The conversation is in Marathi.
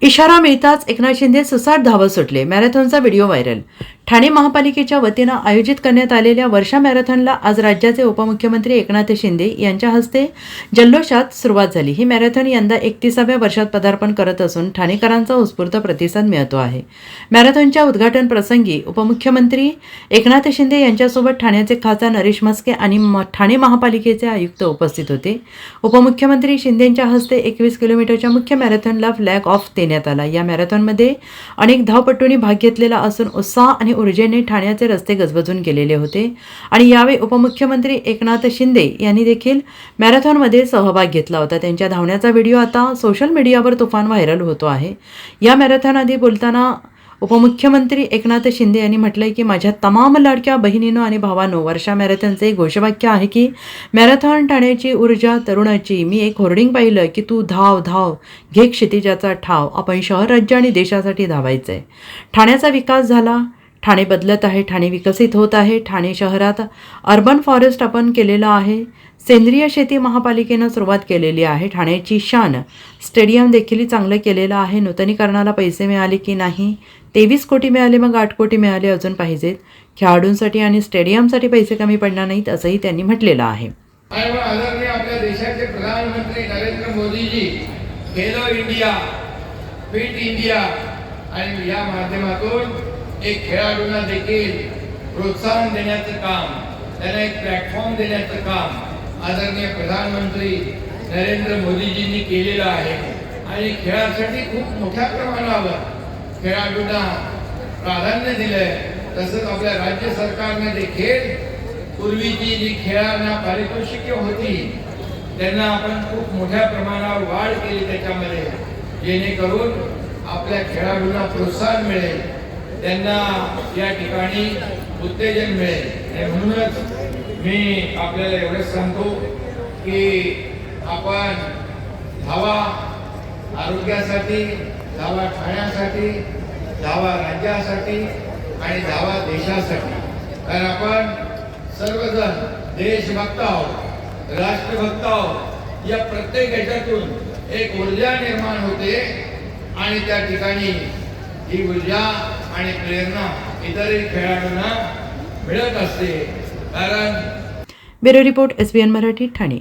इशारा मिळताच एकनाथ शिंदे सुसाट धावत सुटले. मॅरेथॉनचा व्हिडिओ व्हायरल. ठाणे महापालिकेच्या वतीनं आयोजित करण्यात आलेल्या वर्षा मॅरेथॉनला आज राज्याचे उपमुख्यमंत्री एकनाथ शिंदे यांच्या हस्ते जल्लोषात सुरुवात झाली. ही मॅरेथॉन यंदा 31व्या वर्षात पदार्पण करत असून ठाणेकरांचा उत्स्फूर्त प्रतिसाद मिळतो आहे. मॅरेथॉनच्या उद्घाटन प्रसंगी उपमुख्यमंत्री एकनाथ शिंदे यांच्यासोबत ठाण्याचे खासदार नरेश म्हस्के आणि ठाणे महापालिकेचे आयुक्त उपस्थित होते. उपमुख्यमंत्री शिंदेंच्या हस्ते 21 किलोमीटरच्या मुख्य मॅरेथॉनला फ्लॅग ऑफ देण्यात आला. या मॅरेथॉनमध्ये अनेक धावपटूंनी भाग घेतलेला असून उत्साह आणि ऊर्जेने ठाण्याचे रस्ते गजबजून गेलेले होते आणि यावेळी उपमुख्यमंत्री एकनाथ शिंदे यांनी देखील मॅरेथॉनमध्ये सहभाग घेतला होता. त्यांच्या धावण्याचा व्हिडिओ आता सोशल मीडियावर तुफान व्हायरल होतो आहे. या मॅरेथॉन आधी बोलताना उपमुख्यमंत्री एकनाथ शिंदे यांनी म्हटलंय की माझ्या तमाम लाडक्या बहिणींनो आणि भावांनो, वर्षा मॅरेथॉनचे घोषवाक्य आहे की मॅरेथॉन ठाण्याची ऊर्जा तरुणाची. मी एक होर्डिंग पाहिलं की तू धाव धाव घे क्षितिजाचा ठाव. आपण शहर, राज्य आणि देशासाठी धावायचंय. ठाण्याचा विकास झाला, ठाणे बदलत आहे, ठाणे विकसित होत आहे. ठाणे शहरात अर्बन फॉरेस्ट आपण केलेलं आहे. सेंद्रिय शेती महापालिकेनं सुरुवात केलेली आहे. ठाण्याची शान स्टेडियम देखील चांगलं केलेलं आहे. नूतनीकरणाला पैसे मिळाले की नाही? 23 कोटी मिळाले, मग 8 कोटी मिळाले अजून पाहिजेत. खेळाडूंसाठी आणि स्टेडियमसाठी पैसे कमी पडणार नाहीत असंही त्यांनी म्हटलेलं आहे. आदरणीय आपल्या देशाचे प्रधानमंत्री Narendra Modiji Khelo India, fit India आणि या माध्यमातून एक खेळाडूंना देखील प्रोत्साहन देण्याचं काम, त्यांना एक प्लॅटफॉर्म देण्याचं काम आदरणीय प्रधानमंत्री नरेंद्र मोदीजींनी केलेलं आहे. आणि खेळासाठी खूप मोठ्या प्रमाणावर खेळाडूंना प्राधान्य दिलंय. तसंच आपल्या राज्य सरकारने देखील पूर्वीची जी खेळांना पारितोषिके होती त्यांना आपण खूप मोठ्या प्रमाणावर वाढ केली त्याच्यामध्ये, जेणेकरून आपल्या खेळाडूंना प्रोत्साहन मिळेल, त्यांना या ठिकाणी उत्तेजन मिळेल. आणि म्हणूनच मी आपल्याला एवढंच सांगतो की आपण धावा आरोग्यासाठी, धावा ठाण्यासाठी, धावा राज्यासाठी आणि धावा देशासाठी. कारण आपण सर्वजण देशभक्त आहोत, राष्ट्रभक्त आहोत. या प्रत्येक ह्याच्यातून एक ऊर्जा निर्माण होते आणि त्या ठिकाणी ही ऊर्जा आणि प्रेरणा इतरही खेळाडूंना मिळत असते. कारण bureau report, SBN Marathi, Thane.